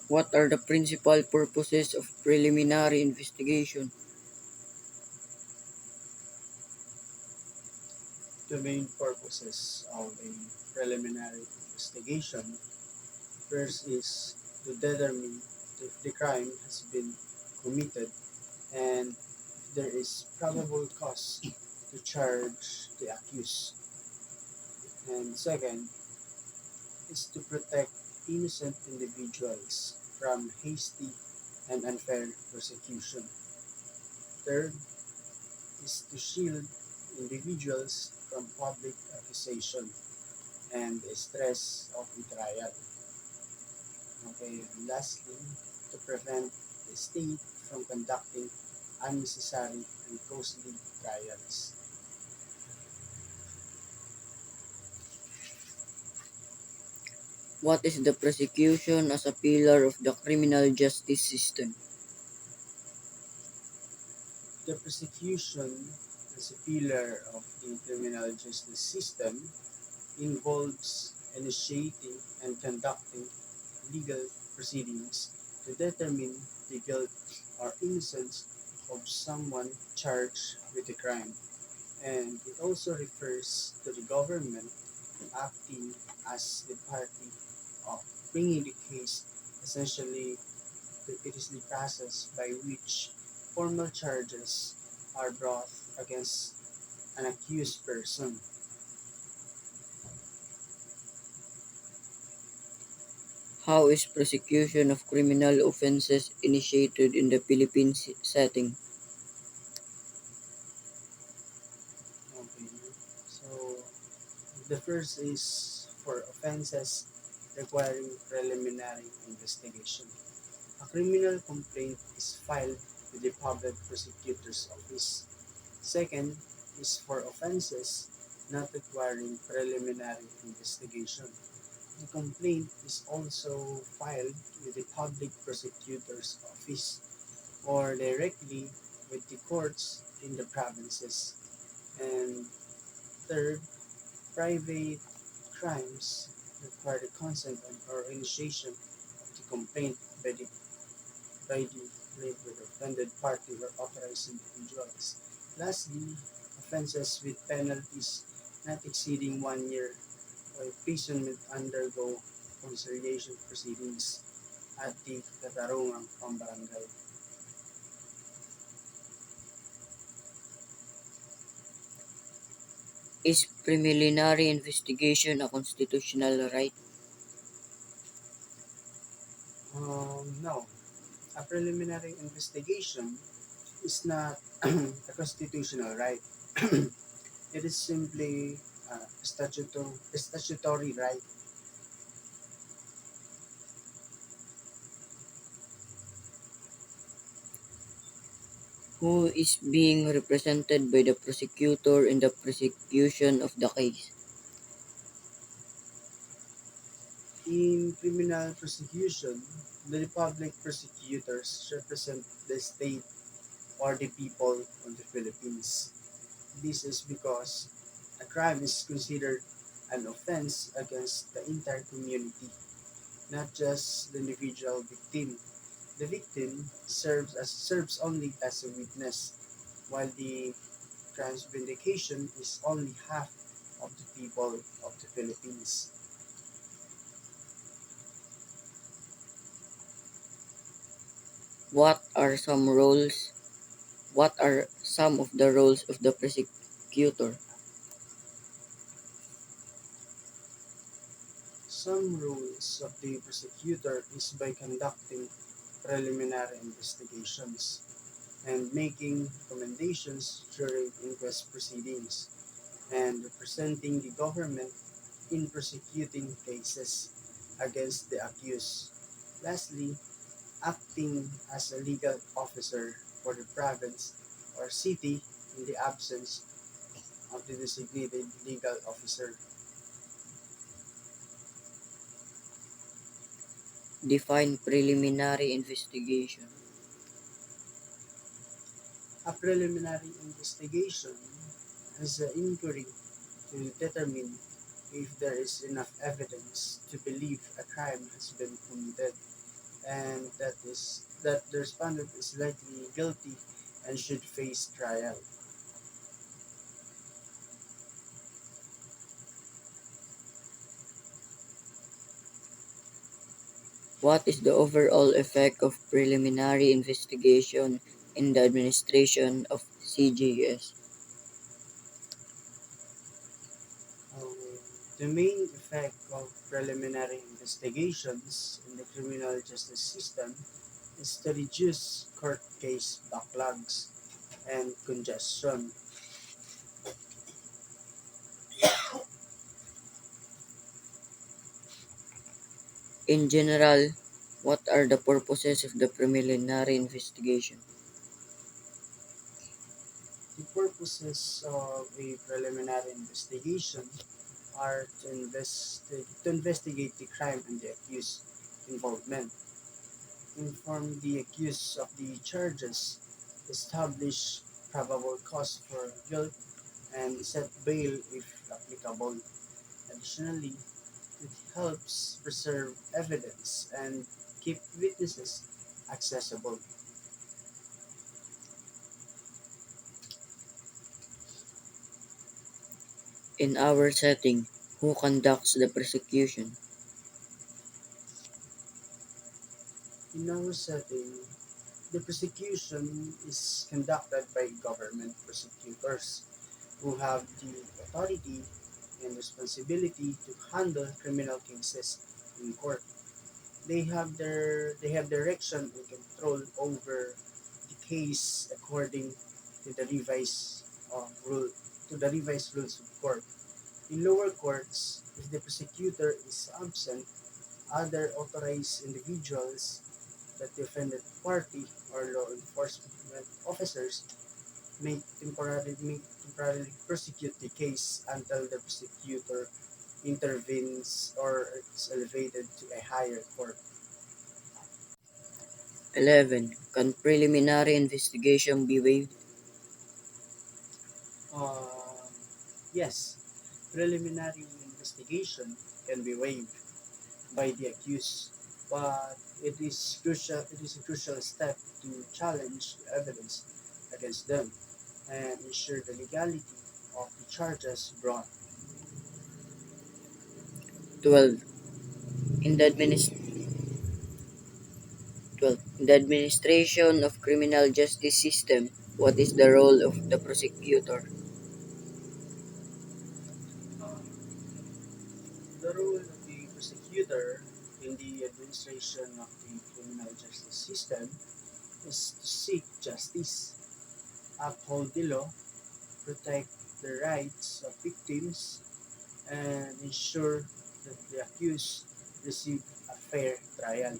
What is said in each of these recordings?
What are the principal purposes of preliminary investigation? The main purposes of a preliminary investigation first is to determine if the crime has been committed and if there is probable cause to charge the accused. And second is to protect innocent individuals from hasty and unfair prosecution. Third is to shield individuals from public accusation and the stress of the trial. Okay, and lastly, to prevent the state from conducting unnecessary and costly trials. What is the prosecution as a pillar of the criminal justice system? The prosecution as a pillar of the criminal justice system involves initiating and conducting legal proceedings to determine the guilt or innocence of someone charged with a crime. And it also refers to the government acting as the party of bringing the case. Essentially, it is the process by which formal charges are brought against an accused person. How is prosecution of criminal offenses initiated in the Philippines setting? Okay. So the first is for offenses requiring preliminary investigation. A criminal complaint is filed with the public prosecutor's office. Second is for offenses not requiring preliminary investigation. The complaint is also filed with the public prosecutor's office or directly with the courts in the provinces. And third, private crimes require the consent or initiation of the complaint by the offended party or authorized individuals. Lastly, offenses with penalties not exceeding 1 year of imprisonment undergo conciliation proceedings at the Katarungang Pambarangay. Is preliminary investigation a constitutional right? No, a preliminary investigation is not a constitutional right. It is simply a statutory right. Who is being represented by the prosecutor in the prosecution of the case? In criminal prosecution, the public prosecutors represent the state or the people of the Philippines. This is because a crime is considered an offense against the entire community, not just the individual victim. The victim serves only as a witness, while the crime's vindication is only half of the people of the Philippines. What are some roles? What are some of the roles of the prosecutor? Some rules of the prosecutor is by conducting preliminary investigations and making recommendations during inquest proceedings and representing the government in prosecuting cases against the accused. Lastly, acting as a legal officer for the province or city in the absence of the designated legal officer. Define preliminary investigation. A preliminary investigation is an inquiry to determine if there is enough evidence to believe a crime has been committed and that the respondent is likely guilty and should face trial. What is the overall effect of preliminary investigation in the administration of CJS? Um, the main effect of preliminary investigations in the criminal justice system is to reduce court case backlogs and congestion. In general, what are the purposes of the preliminary investigation? The purposes of a preliminary investigation are to investigate the crime and the accused involvement, inform the accused of the charges, establish probable cause for guilt, and set bail if applicable. Additionally, it helps preserve evidence and keep witnesses accessible. In our setting, who conducts the prosecution? In our setting, the prosecution is conducted by government prosecutors who have the authority and responsibility to handle criminal cases in court. They have direction and control over the case according to the rule revised rules of court. In lower courts, if the prosecutor is absent, other authorized individuals, that the offended party or law enforcement officers may temporarily prosecute the case until the prosecutor intervenes or is elevated to a higher court. 11. Can preliminary investigation be waived? Um, yes, preliminary investigation can be waived by the accused, but it is a crucial step to challenge the evidence against them and ensure the legality of the charges brought. 12. In the, adminis- 12. In the administration of criminal justice system, what is the role of the prosecutor? The role of the prosecutor in the administration of the criminal justice system is to seek justice, uphold the law, protect the rights of victims, and ensure that the accused receive a fair trial.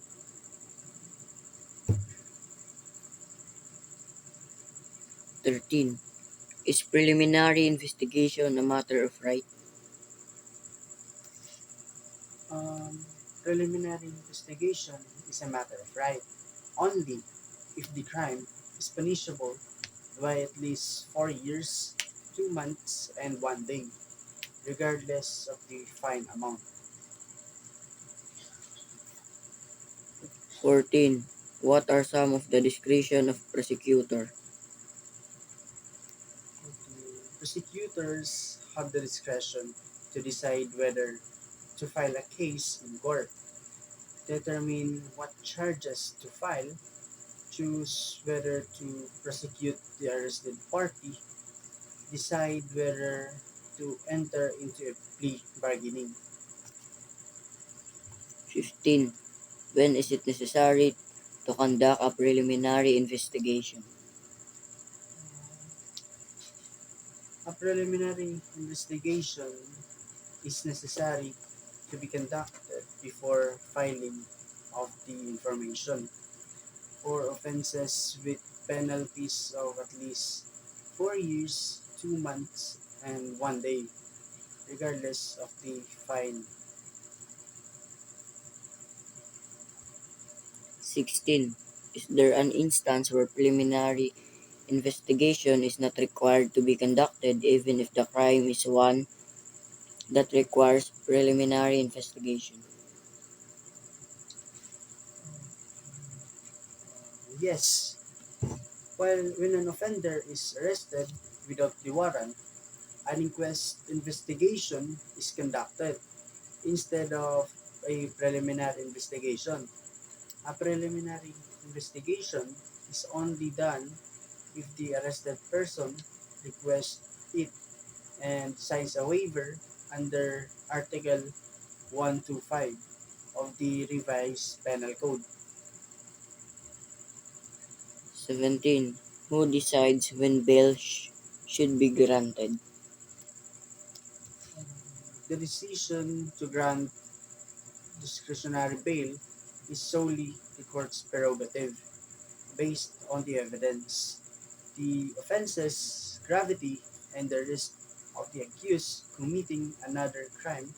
13. Is preliminary investigation a matter of right? Um, Preliminary investigation is a matter of right only if the crime is punishable by at least 4 years, 2 months, and 1 day, regardless of the fine amount. 14. What are some of the discretion of prosecutor? The prosecutors have the discretion to decide whether to file a case in court, determine what charges to file, choose whether to prosecute the arrested party, decide whether to enter into a plea bargaining. 15. When is it necessary to conduct a preliminary investigation? A preliminary investigation is necessary to be conducted before filing of the information for offenses with penalties of at least 4 years, 2 months, and 1 day, regardless of the fine. 16. Is there an instance where preliminary investigation is not required to be conducted even if the crime is one that requires preliminary investigation? Yes, while when an offender is arrested without the warrant, an inquest investigation is conducted instead of a preliminary investigation. A preliminary investigation is only done if the arrested person requests it and signs a waiver under Article 125 of the revised penal code. 17. Who decides when bail should be granted? The decision to grant discretionary bail is solely the court's prerogative based on the evidence, the offense's gravity, and the risk of the accused committing another crime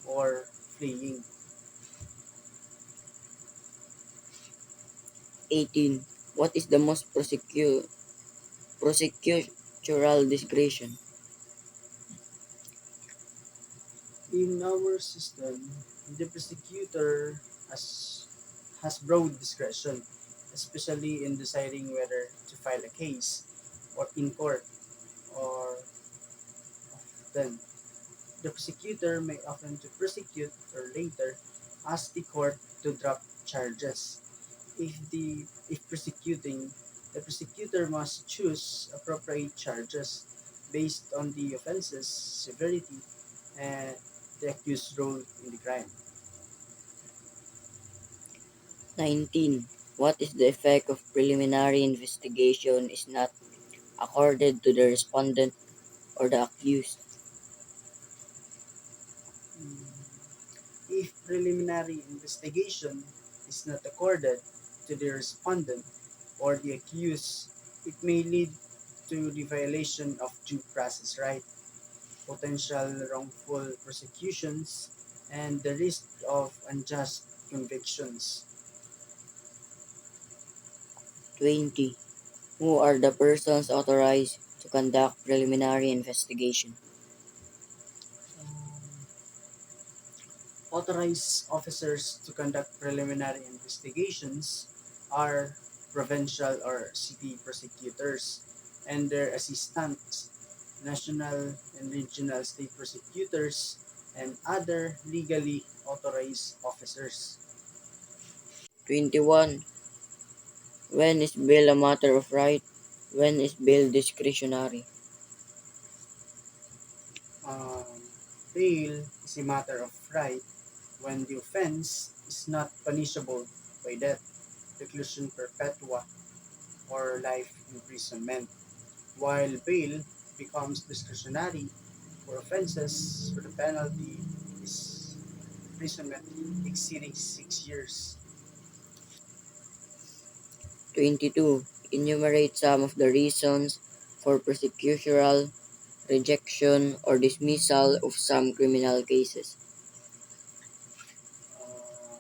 or fleeing. 18. What is the most prosecutorial discretion? In our system, the prosecutor has, has broad discretion, especially in deciding whether to file a case or in court or then the prosecutor may often to prosecute or later ask the court to drop charges. If prosecuting, the prosecutor must choose appropriate charges based on the offense's severity and the accused's role in the crime. 19. What is the effect of preliminary investigation is not accorded to the respondent or the accused? If preliminary investigation is not accorded to the respondent or the accused, it may lead to the violation of due process right, potential wrongful prosecutions, and the risk of unjust convictions. 20. Who are the persons authorized to conduct preliminary investigation? Authorized officers to conduct preliminary investigations are provincial or city prosecutors and their assistants, national and regional state prosecutors, and other legally authorized officers. 21. When is bail a matter of right? When is bail discretionary? Um, Bail is a matter of right when the offense is not punishable by death, reclusion perpetua, or life imprisonment, while bail becomes discretionary for offenses where the penalty is imprisonment exceeding 6 years. 22. Enumerate some of the reasons for prosecutorial rejection or dismissal of some criminal cases. Uh,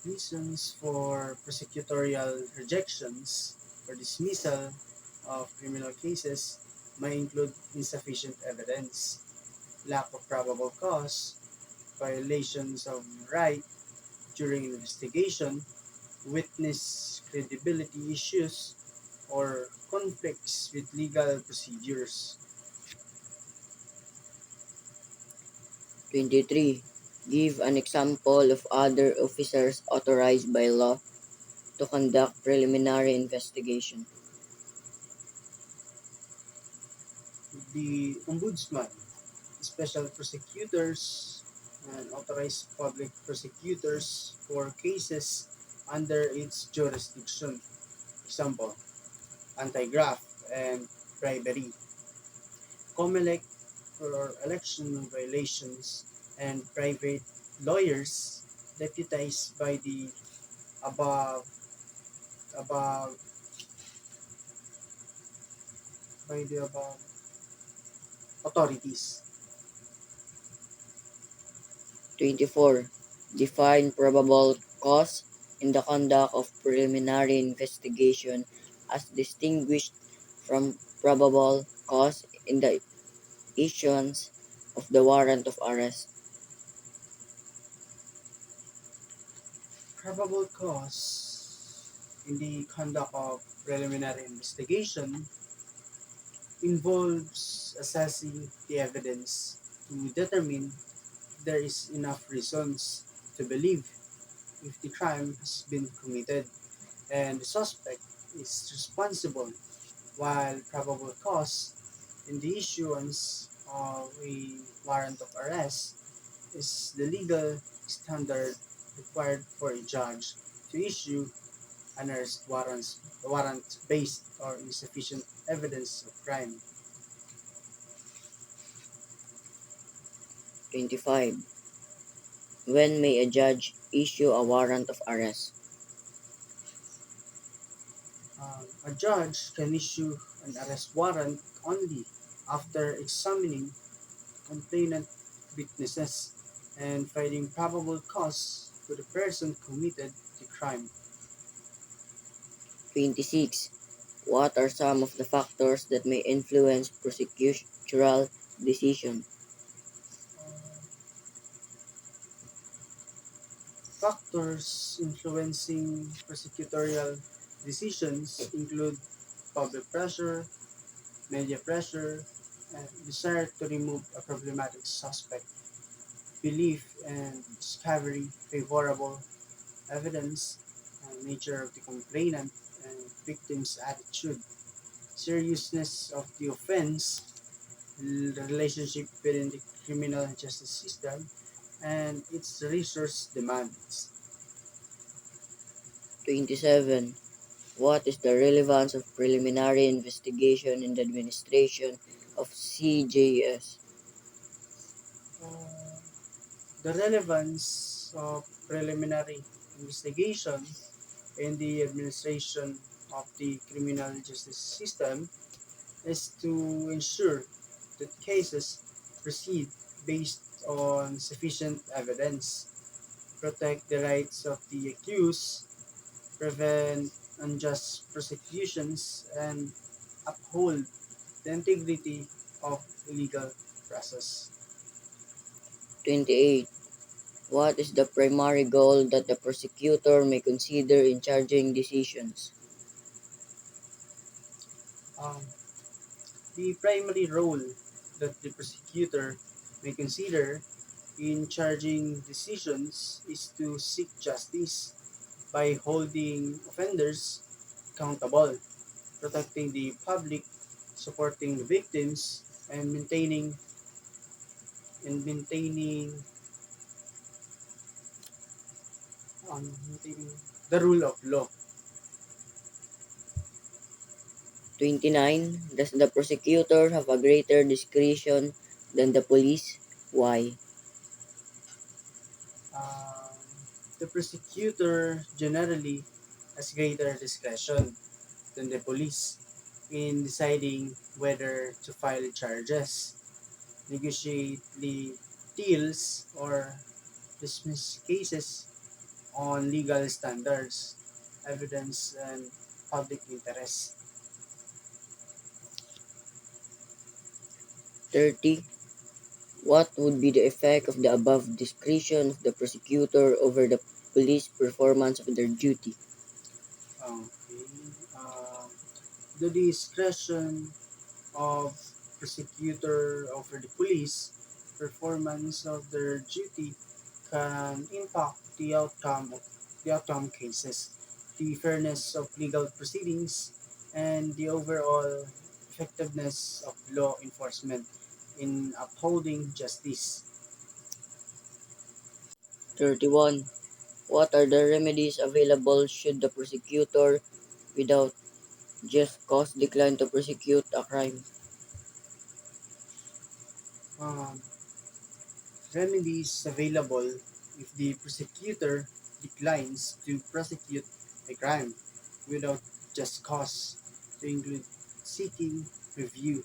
Reasons for prosecutorial rejections or dismissal of criminal cases may include insufficient evidence, lack of probable cause, violations of right during investigation, witness credibility issues, or conflicts with legal procedures. 23. Give an example of other officers authorized by law to conduct preliminary investigation. The Ombudsman, special prosecutors, and authorized public prosecutors for cases under its jurisdiction. Example, anti-graft and bribery. COMELEC for election violations and private lawyers deputized by the above above above authorities. 24. Define probable cause in the conduct of preliminary investigation as distinguished from probable cause in the issuance of the warrant of arrest. Probable cause. in the conduct of preliminary investigation involves assessing the evidence to determine if there is enough reasons to believe if the crime has been committed and the suspect is responsible, while probable cause in the issuance of a warrant of arrest is the legal standard required for a judge to issue an warrant based or insufficient evidence of crime. 25. When may a judge issue a warrant of arrest? A judge can issue an arrest warrant only after examining complainant witnesses and finding probable cause to the person committed the crime. 26. What are some of the factors that may influence prosecutorial decision? Factors influencing prosecutorial decisions include public pressure, media pressure, and desire to remove a problematic suspect, belief and discovery favorable evidence, nature of the complainant and victim's attitude, seriousness of the offense, the relationship within the criminal justice system, and its resource demands. 27. What is the relevance of preliminary investigation in the administration of CJS? Uh, the relevance of preliminary investigation in the administration of the criminal justice system is to ensure that cases proceed based on sufficient evidence, protect the rights of the accused, prevent unjust prosecutions, and uphold the integrity of the legal process. 28. What is the primary goal that the prosecutor may consider in charging decisions? Um, the primary role that the prosecutor may consider in charging decisions is to seek justice by holding offenders accountable, protecting the public, supporting the victims, and maintaining maintaining the rule of law. 29. Does the prosecutor have a greater discretion than the police? Why? Um, the prosecutor generally has greater discretion than the police in deciding whether to file charges, negotiate the deals, or dismiss cases on legal standards, evidence, and public interest. 30. What would be the effect of the above discretion of the prosecutor over the police performance of their duty? Okay. Um, the discretion of prosecutor over the police performance of their duty can impact the outcome cases, the fairness of legal proceedings, and the overall effectiveness of law enforcement in upholding justice. 31. What are the remedies available should the prosecutor, without just cause, decline to prosecute a crime? Um, Remedies available if the prosecutor declines to prosecute a crime without just cause to include seeking review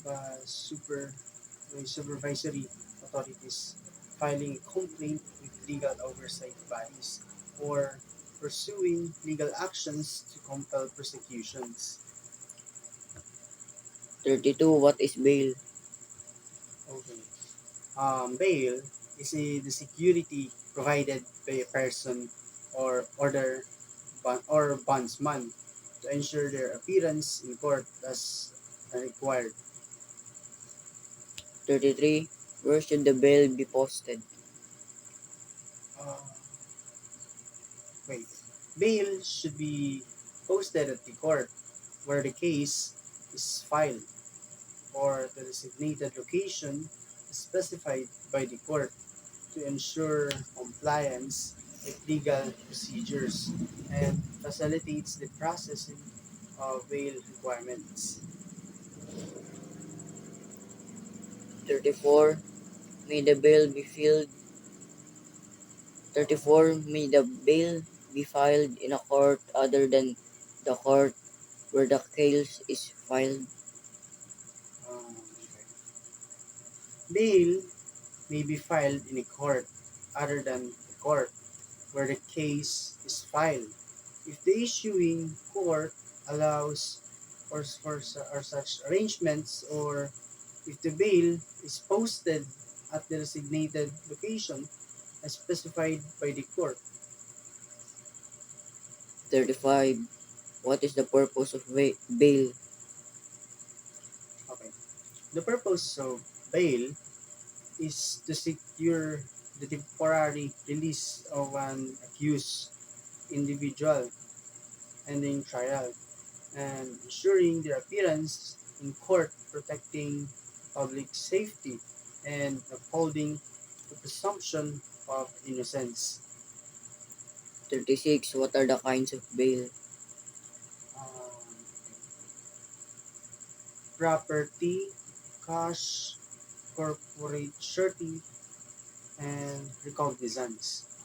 by supervisory authorities, filing a complaint with legal oversight bodies, or pursuing legal actions to compel prosecutions. 32. What is bail? Okay. Bail is the security provided by a person or order or bondsman to ensure their appearance in court as required. 33. Where should the bail be posted? Uh, Wait. Bail should be posted at the court where the case is filed or the designated location specified by the court to ensure compliance with legal procedures and facilitates the processing of bail requirements. 34. May the bail be filed 34. May the bail be filed in a court other than the court where the case is filed. Okay. Bail may be filed in a court other than the court where the case is filed if the issuing court allows or such arrangements, or if the bail is posted at the designated location as specified by the court. 35. What is the purpose of bail? Okay. The purpose of bail is to secure the temporary release of an accused individual pending trial and ensuring their appearance in court, protecting public safety and upholding the presumption of innocence. 36. What are the kinds of bail? Um, Property, cash, corporate surety, and recognizance.